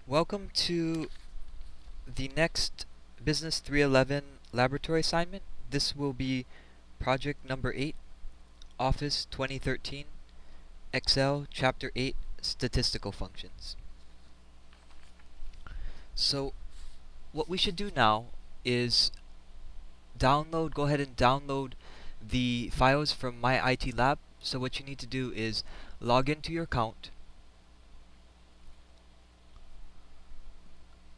Welcome to the next Business 311 laboratory assignment. This will be project number 8, Office 2013, Excel Chapter 8, Statistical Functions. So what we should do now is go ahead and download the files from my IT lab. So what you need to do is log into your account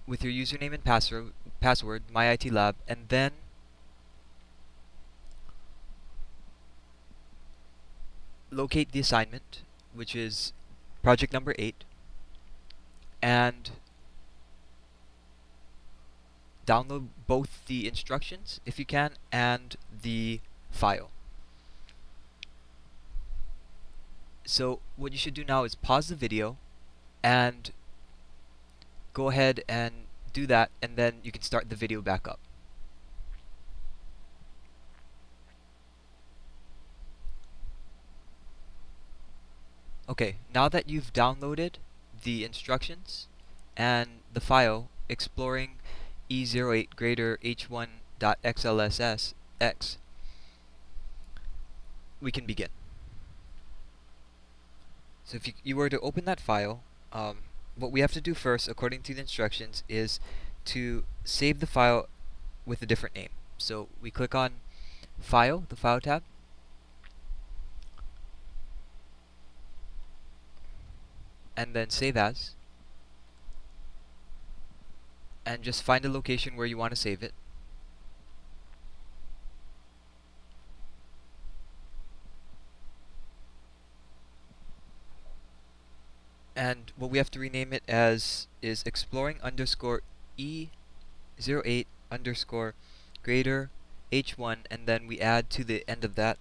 with your username and password, my IT lab, and then locate the assignment, which is project number 8, and download both the instructions, if you can, and the file. So what you should do now is pause the video and go ahead and do that, and then you can start the video back up. Okay, now that you've downloaded the instructions and the file exploring E08 greater h1.xlsx, we can begin. So if you were to open that file, what we have to do first, according to the instructions, is to save the file with a different name. So we click on File, the File tab, and then Save As, and just find a location where you want to save it. And what we have to rename it as is exploring underscore E08 underscore greater H1, and then we add to the end of that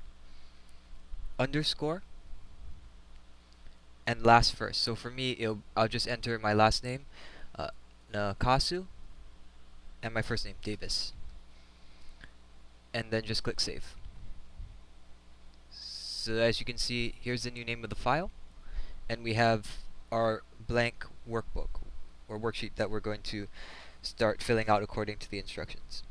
underscore and last first. So for me, I'll just enter my last name, Nakasu, and my first name, Davis. And then just click Save. So as you can see, here's the new name of the file, and we have our blank workbook or worksheet that we're going to start filling out according to the instructions.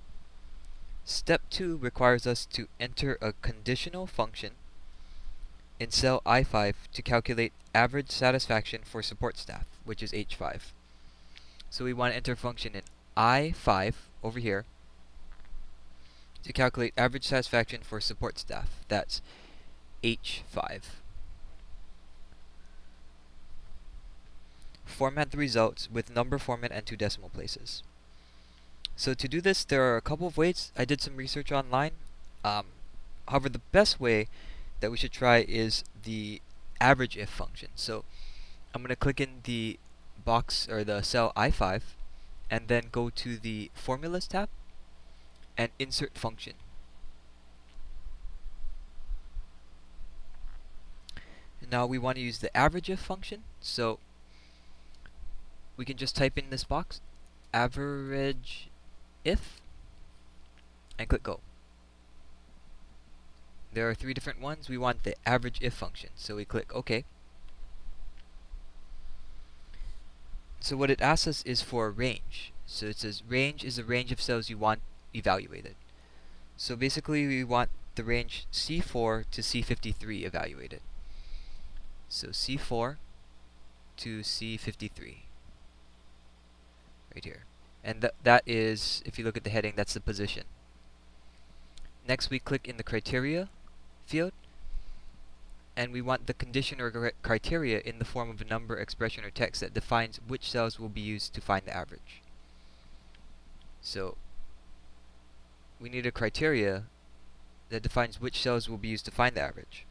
Step 2 requires us to enter a conditional function in cell I5 to calculate average satisfaction for support staff, which is H5. So we want to enter a function in I5 over here to calculate average satisfaction for support staff. That's H5. Format the results with number format and 2 decimal places. So to do this, there are a couple of ways. I did some research online. However, the best way that we should try is the average if function. So I'm going to click in the box or the cell I5 and then go to the Formulas tab and insert function. Now we want to use the average if function, so we can just type in this box average if and click go. There are 3 different ones. We want the average if function, so we click OK. So what it asks us is for a range. So it says range is the range of cells you want evaluated. So basically we want the range C4 to C53 evaluated. So C4 to C53 right here. And that is, if you look at the heading, that's the position. Next we click in the criteria field, and we want the condition or criteria in the form of a number, expression, or text that defines which cells will be used to find the average. So we need a criteria that defines which cells will be used to find the average,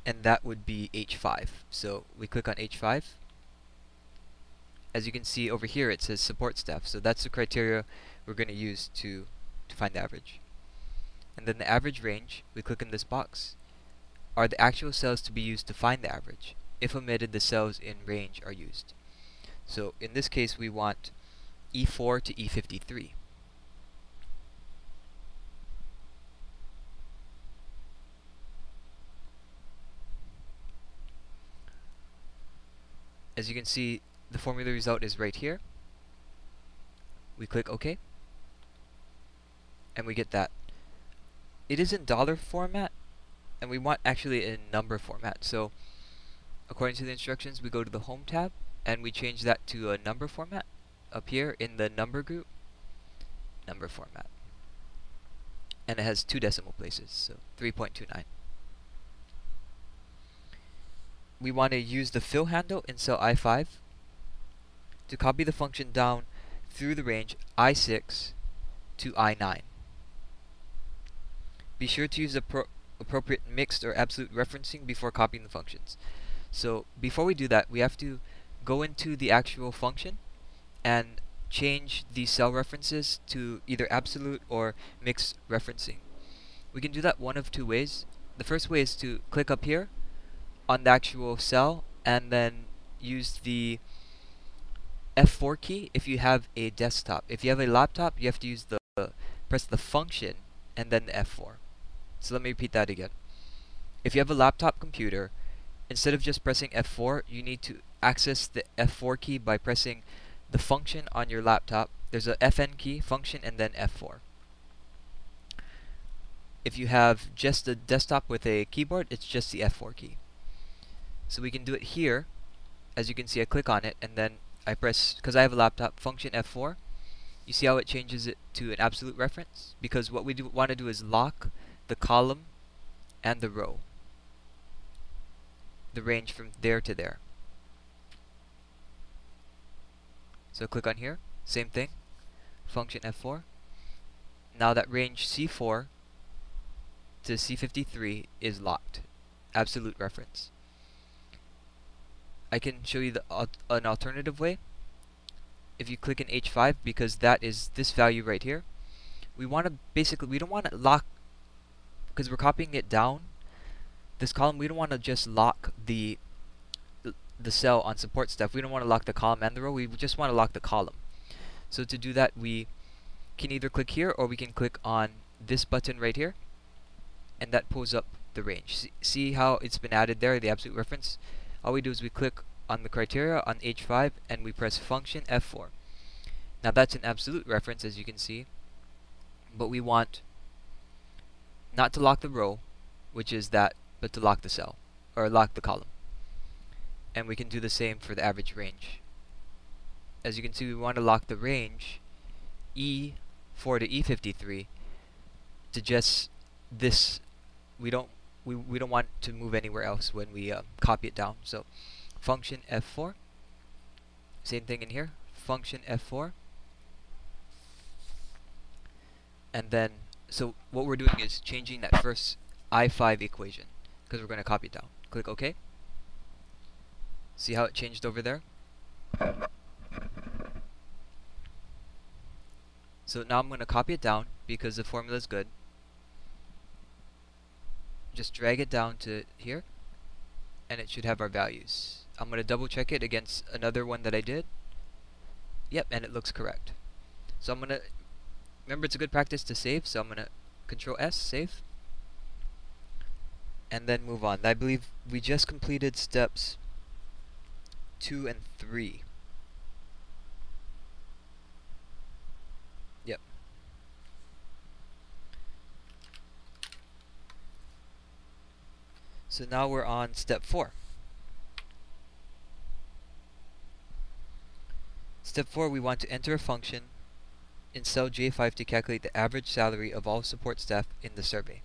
and that would be H5. So we click on H5. As you can see over here, it says support staff, so that's the criteria we're going to use to find the average. And then the average range, we click in this box, are the actual cells to be used to find the average. If omitted, the cells in range are used. So in this case, we want E4 to E53. As you can see, the formula result is right here. We click OK, and we get that. It is in dollar format, and we want actually in number format. So according to the instructions, we go to the Home tab, and we change that to a number format up here in the number group, number format. And it has 2 decimal places, so 3.29. We want to use the fill handle in cell I5 to copy the function down through the range I6 to I9. Be sure to use appropriate mixed or absolute referencing before copying the functions. So before we do that, we have to go into the actual function and change the cell references to either absolute or mixed referencing. We can do that one of 2 ways. The first way is to click up here on the actual cell and then use the F4 key if you have a desktop. If you have a laptop, you have to use press the function and then the F4. So let me repeat that again. If you have a laptop computer, instead of just pressing F4, you need to access the F4 key by pressing the function on your laptop. There's a FN key, function, and then F4. If you have just a desktop with a keyboard, it's just the F4 key. So we can do it here. As you can see, I click on it, and then I press, because I have a laptop, function F4. You see how it changes it to an absolute reference? Because what we want to do is lock the column and the row, the range from there to there. So click on here, same thing, function F4. Now that range C4 to C53 is locked, absolute reference. I can show you an alternative way. If you click in H5, because that is this value right here, we want to basically, we don't want to lock, because we're copying it down, this column, we don't want to just lock the cell on support staff. We don't want to lock the column and the row, we just want to lock the column. So to do that, we can either click here or we can click on this button right here, and that pulls up the range. See how it's been added there, the absolute reference? All we do is we click on the criteria on H5 and we press function F4. Now that's an absolute reference, as you can see, but we want not to lock the row, which is that, but to lock the cell, or lock the column. And we can do the same for the average range. As you can see, we want to lock the range E4 to E53 to just this. We don't want to move anywhere else when we copy it down. So function F4, same thing in here, function F4, and then so what we're doing is changing that first I5 equation because we're going to copy it down. Click OK. See how it changed over there? So now I'm going to copy it down because the formula is good. Just drag it down to here, and it should have our values. I'm going to double check it against another one that I did. Yep, and it looks correct. So I'm going to, remember it's a good practice to save, so I'm going to Control S, save, and then move on. I believe we just completed steps 2 and 3. Yep. So now we're on step 4. Step 4, we want to enter a function in cell J5 to calculate the average salary of all support staff in the survey.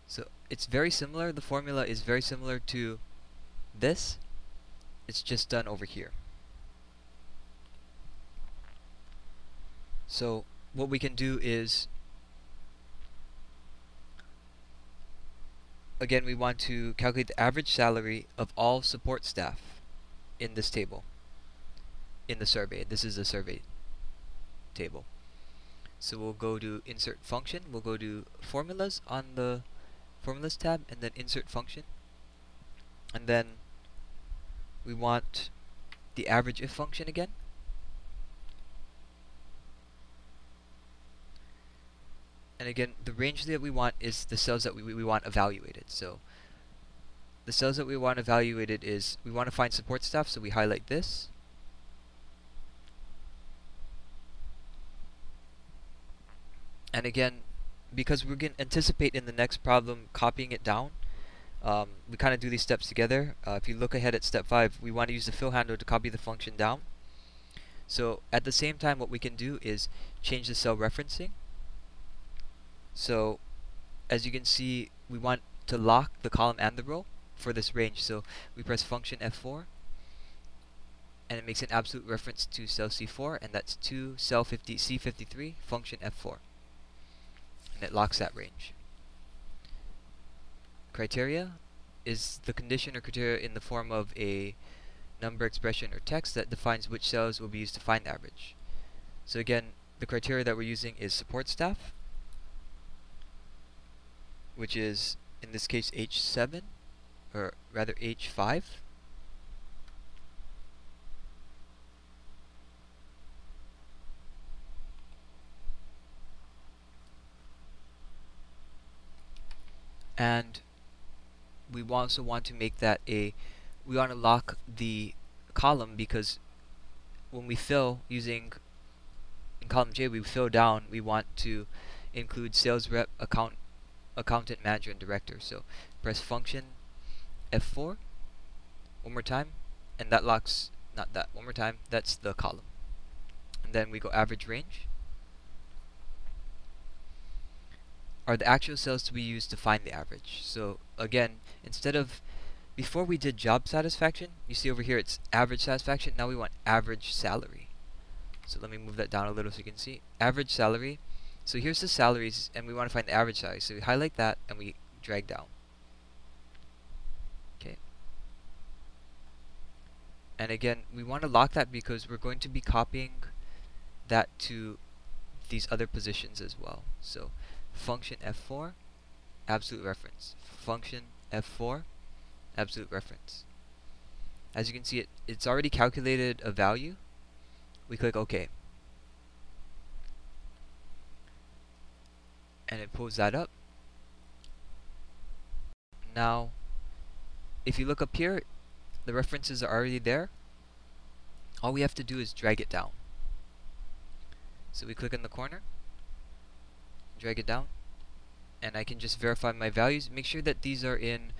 So it's very similar, the formula is very similar to this, it's just done over here. So what we can do is, again, we want to calculate the average salary of all support staff in this table, in the survey. This is a survey table. So we'll go to insert function, we'll go to formulas on the formulas tab, and then insert function, and then we want the average if function again, and again the range that we want is the cells that we want evaluated. So the cells that we want evaluated is, we want to find support staff, so we highlight this. And again, because we're going to anticipate in the next problem copying it down, we kind of do these steps together. If you look ahead at step 5, we want to use the fill handle to copy the function down. So at the same time, what we can do is change the cell referencing. So as you can see, we want to lock the column and the row for this range. So we press function F4, and it makes an absolute reference to cell C4, and that's to cell C53, function F4. And it locks that range. Criteria is the condition or criteria in the form of a number, expression, or text that defines which cells will be used to find the average. So again, the criteria that we're using is support staff, which is in this case H7, or rather H5. And we also want to make that we want to lock the column, because when we fill using, in column J, we fill down, we want to include sales rep, accountant, manager, and director. So press function F4 one more time, and that locks, not that, one more time, that's the column. And then we go average range. Are the actual cells to be used to find the average. So again, instead of, before we did job satisfaction, you see over here it's average satisfaction. Now we want average salary. So let me move that down a little so you can see. Average salary. So here's the salaries, and we want to find the average salary. So we highlight that and we drag down. Okay. And again, we want to lock that because we're going to be copying that to these other positions as well. So function F4, absolute reference. Function F4, absolute reference. As you can see, it's already calculated a value. We click OK. And it pulls that up. Now, if you look up here, the references are already there. All we have to do is drag it down. So we click in the corner, drag it down, and I can just verify my values. Make sure that these are in,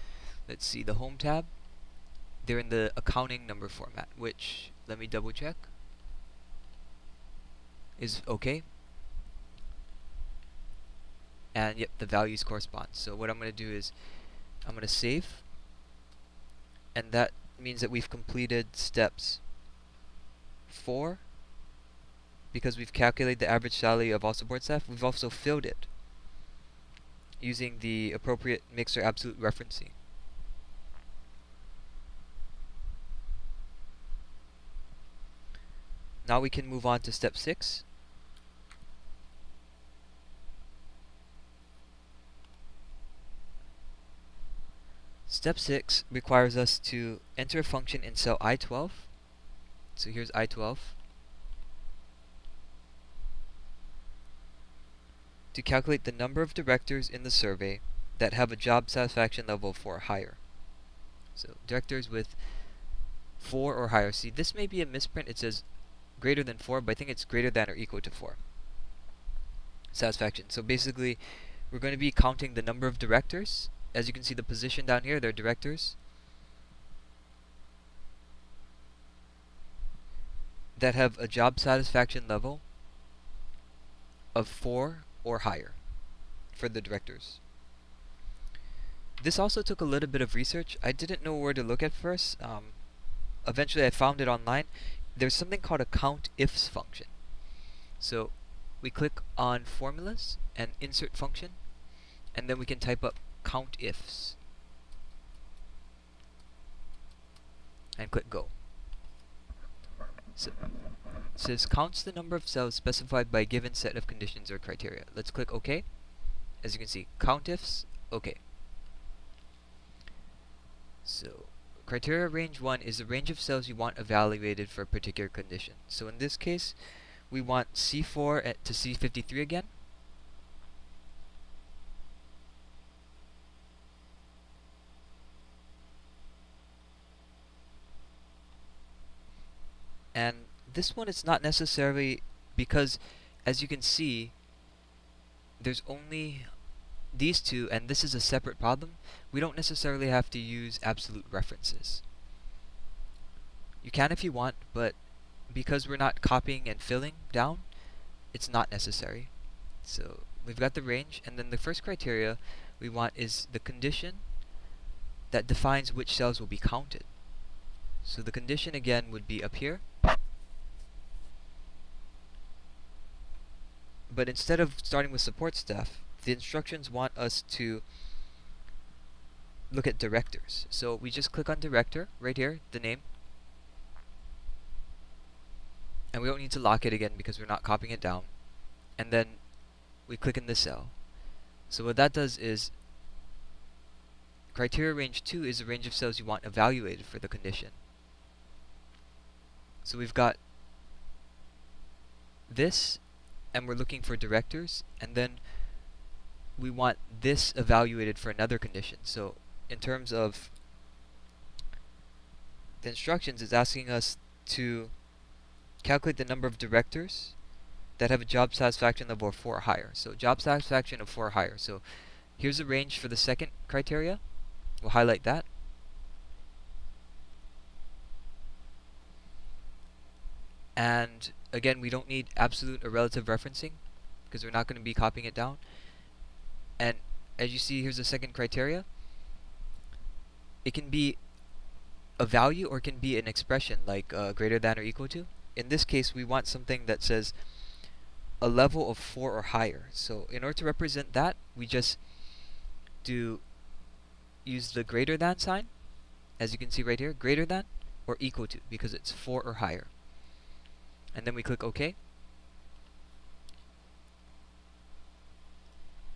let's see, the home tab. They're in the accounting number format, which, let me double check, is okay. And yep, the values correspond. So what I'm going to do is I'm going to save, and that means that we've completed steps 4. Because we've calculated the average salary of all support staff, we've also filled it using the appropriate mixed or absolute referencing. Now we can move on to step 6. Step 6 requires us to enter a function in cell I12. So here's I12. To calculate the number of directors in the survey that have a job satisfaction level of 4 or higher. So directors with 4 or higher. See, this may be a misprint. It says greater than 4, but I think it's greater than or equal to 4. Satisfaction. So basically, we're going to be counting the number of directors. As you can see, the position down here, they're directors that have a job satisfaction level of 4 or higher for the directors. This also took a little bit of research. I didn't know where to look at first. Eventually I found it online. There's something called a Countifs function. So we click on formulas and insert function, and then we can type up Countifs and click go. So it says counts the number of cells specified by a given set of conditions or criteria. Let's click OK. As you can see, Countifs, OK. So criteria range 1 is the range of cells you want evaluated for a particular condition. So in this case, we want C4 to C53 again. And this one is not necessarily, because as you can see, there's only these two, and this is a separate problem. We don't necessarily have to use absolute references. You can if you want, but because we're not copying and filling down, it's not necessary. So we've got the range, and then the first criteria we want is the condition that defines which cells will be counted. So the condition again would be up here, but instead of starting with support staff, the instructions want us to look at directors. So we just click on director right here, the name, and we don't need to lock it again because we're not copying it down. And then we click in this cell. So what that does is criteria range 2 is a range of cells you want evaluated for the condition. So we've got this, and we're looking for directors, and then we want this evaluated for another condition. So in terms of the instructions, it's asking us to calculate the number of directors that have a job satisfaction level of 4 or higher. So job satisfaction of 4 or higher. So here's a range for the second criteria. We'll highlight that. And again, we don't need absolute or relative referencing because we're not going to be copying it down. And as you see, here's the second criteria. It can be a value or it can be an expression like greater than or equal to. In this case, we want something that says a level of 4 or higher. So in order to represent that, we just use the greater than sign, as you can see right here, greater than or equal to, because it's 4 or higher. And then we click OK.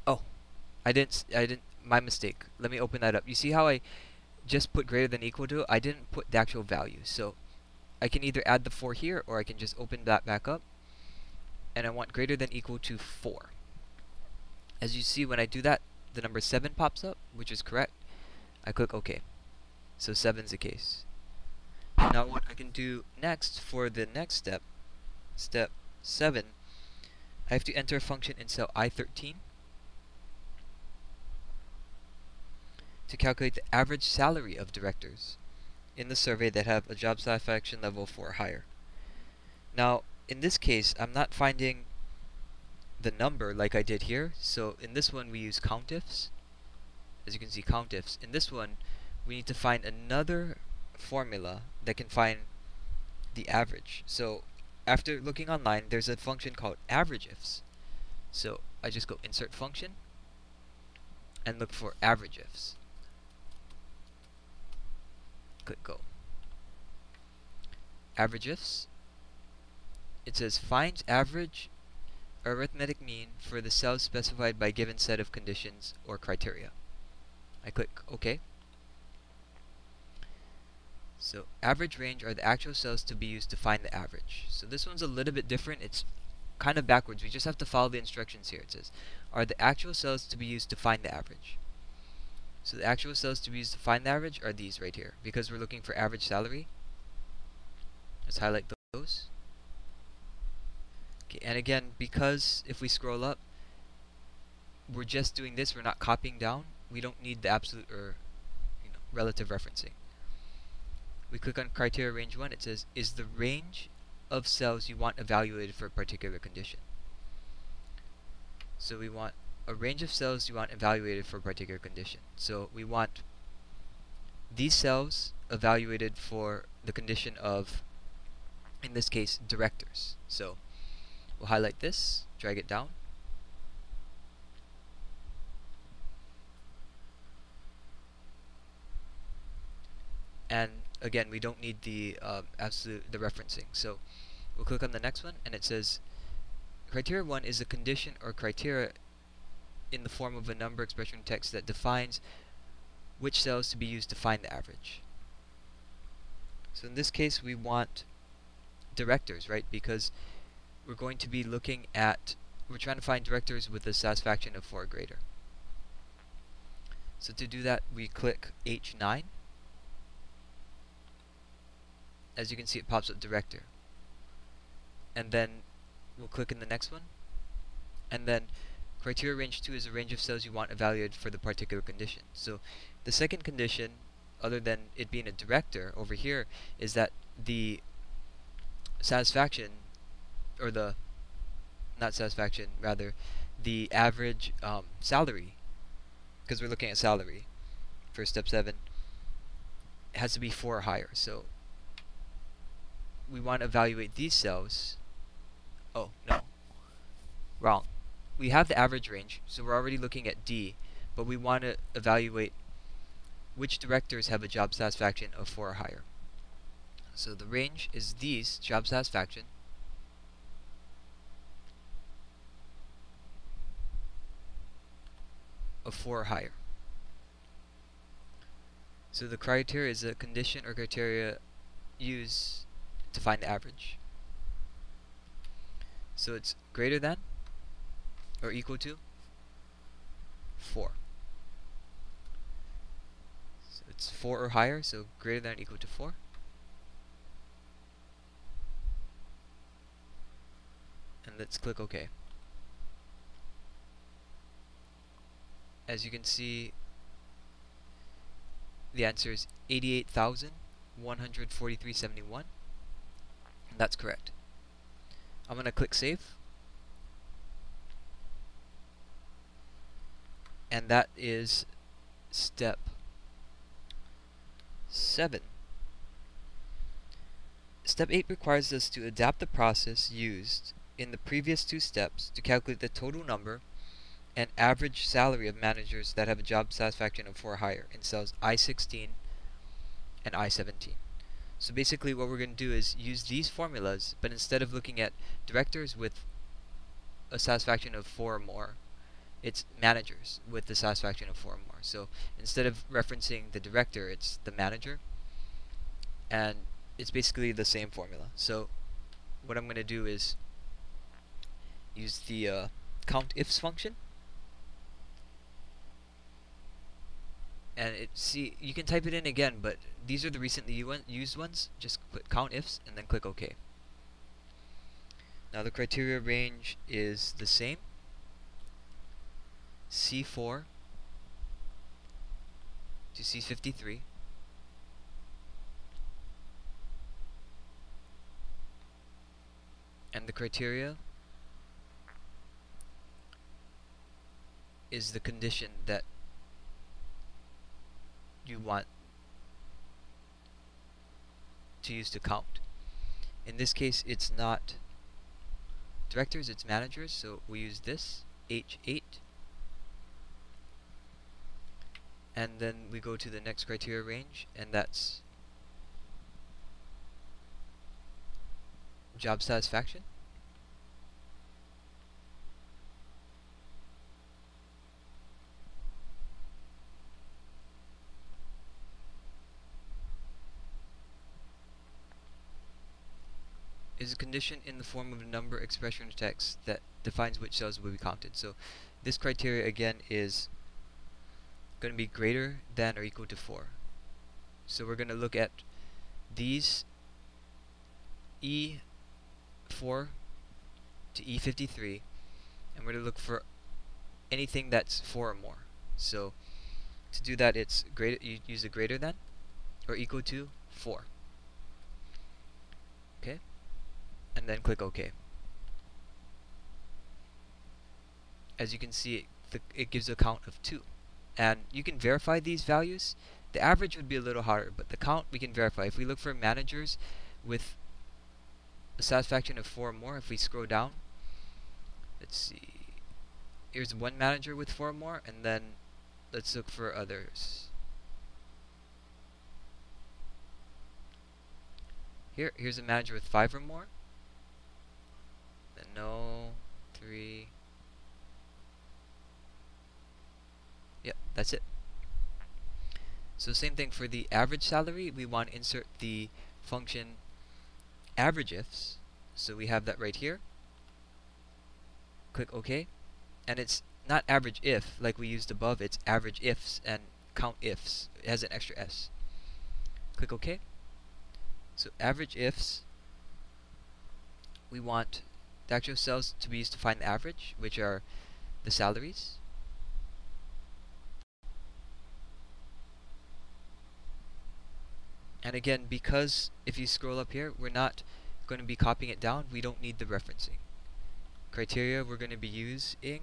Oh, my mistake. Let me open that up. You see how I just put greater than equal to? I didn't put the actual value. So I can either add the 4 here, or I can just open that back up. And I want greater than equal to 4. As you see, when I do that, the number 7 pops up, which is correct. I click OK. So 7's the case. And now what I can do next for the next step, step 7, I have to enter a function in cell I13 to calculate the average salary of directors in the survey that have a job satisfaction level of 4 or higher. Now, in this case, I'm not finding the number like I did here. So in this one, we use Countifs. As you can see, Countifs. In this one, we need to find another formula that can find the average. So after looking online, there's a function called averageifs. So I just go insert function and look for averageifs. Click go. Averageifs. It says finds average arithmetic mean for the cells specified by given set of conditions or criteria. I click OK. So average range are the actual cells to be used to find the average. So this one's a little bit different. It's kind of backwards. We just have to follow the instructions here. It says are the actual cells to be used to find the average. So the actual cells to be used to find the average are these right here. Because we're looking for average salary, let's highlight those. Okay, and again, because if we scroll up, we're just doing this, we're not copying down, we don't need the absolute or relative referencing. We click on criteria range 1, it says, is the range of cells you want evaluated for a particular condition. So we want a range of cells you want evaluated for a particular condition. So we want these cells evaluated for the condition of, in this case, directors. So we'll highlight this, drag it down. And again, we don't need the the referencing. So we'll click on the next one, and it says criteria 1 is a condition or criteria in the form of a number expression text that defines which cells to be used to find the average. So in this case, we want directors, right? Because we're going to be looking at, we're trying to find directors with a satisfaction of 4 or greater. So to do that, we click H9. As you can see, it pops up director. and then we'll click in the next one, and then criteria range 2 is a range of cells you want evaluated for the particular condition. So the second condition, other than it being a director over here, is that the satisfaction, or the, not satisfaction, rather the average salary, because we're looking at salary for step 7, it has to be 4 or higher. So we want to evaluate these cells. Oh, no. Wrong. We have the average range, so we're already looking at D, but we want to evaluate which directors have a job satisfaction of 4 or higher. So the range is these, job satisfaction, of 4 or higher. So the criteria is a condition or criteria used to find the average. So it's greater than or equal to 4. So it's 4 or higher, so greater than or equal to 4. And let's click OK. As you can see, the answer is 88,143.71, and that's correct. I'm going to click Save, and that is step 7. Step 8 requires us to adapt the process used in the previous 2 steps to calculate the total number and average salary of managers that have a job satisfaction of 4 or higher in cells I-16 and I-17. So basically what we're going to do is use these formulas, but instead of looking at directors with a satisfaction of 4 or more, it's managers with the satisfaction of 4 or more. So instead of referencing the director, it's the manager, and it's basically the same formula. So what I'm going to do is use the Countifs function, and you can type it in again, but these are the recently used ones. Just click Countifs and then click OK. Now the criteria range is the same, C4 to C53, and the criteria is the condition that you want to use to count. In this case, it's not directors, it's managers, so we use this, H8, and then we go to the next criteria range, and that's job satisfaction. Is a condition in the form of a number, expression, or text that defines which cells will be counted. So this criteria again is going to be greater than or equal to 4. So we're going to look at these E4 to E53, and we're going to look for anything that's 4 or more. So to do that, it's greater. You use a greater than or equal to 4. Okay, and then click OK. As you can see, it gives a count of 2, and you can verify these values. The average would be a little harder, but the count we can verify. If we look for managers with a satisfaction of 4 or more, if we scroll down, let's see, here's one manager with 4 or more, and then let's look for others. Here's a manager with 5 or more, then no, 3, yep, that's it. So same thing for the average salary. We want to insert the function averageIfs, so we have that right here. Click OK, and it's not average if like we used above, it's averageIfs and Countifs. It has an extra S. Click OK. So averageIfs, we want the actual cells to be used to find the average, which are the salaries. And again, because if you scroll up here, we're not going to be copying it down, we don't need the referencing. Criteria we're going to be using,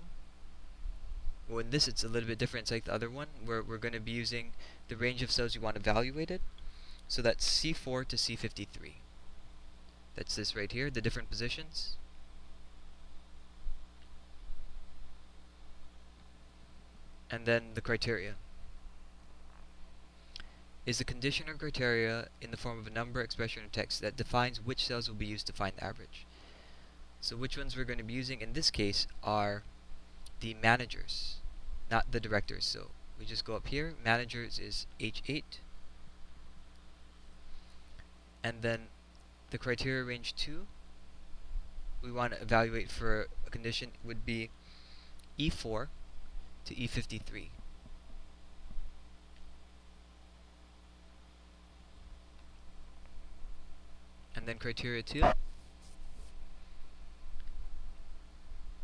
well, in this it's a little bit different. It's like the other one, where we're going to be using the range of cells you want evaluated. So that's C4 to C53. That's this right here, the different positions. And then the criteria is a condition or criteria in the form of a number, expression, or text that defines which cells will be used to find the average. So which ones we're going to be using in this case are the managers, not the directors. So we just go up here, managers is H8, and then the criteria range 2 we want to evaluate for a condition would be E4 to E53. And then criteria 2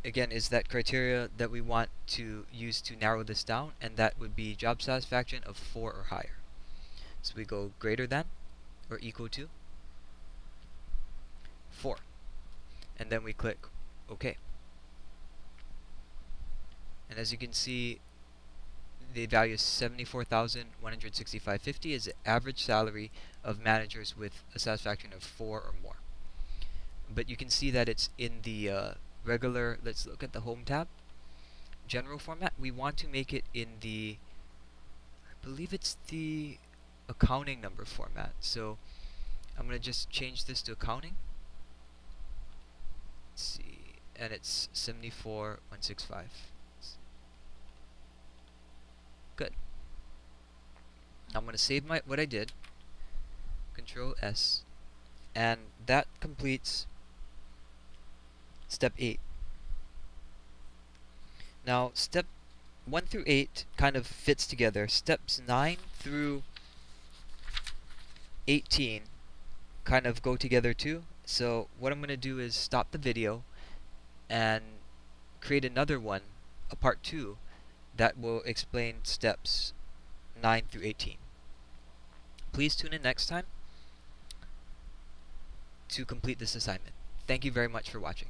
again is that criteria that we want to use to narrow this down, and that would be job satisfaction of 4 or higher. So we go greater than or equal to 4, and then we click OK. And as you can see, the value is 74,165.50 is the average salary of managers with a satisfaction of 4 or more. But you can see that it's in the regular, let's look at the home tab, general format. We want to make it in the, I believe it's the accounting number format. So I'm going to just change this to accounting. Let's see, and it's 74,165. Good. I'm going to save what I did, Control S, and that completes step 8. Now step 1 through 8 kind of fits together. Steps 9 through 18 kind of go together too. So what I'm going to do is stop the video and create another one, a part 2, that will explain steps 9 through 18. Please tune in next time to complete this assignment. Thank you very much for watching.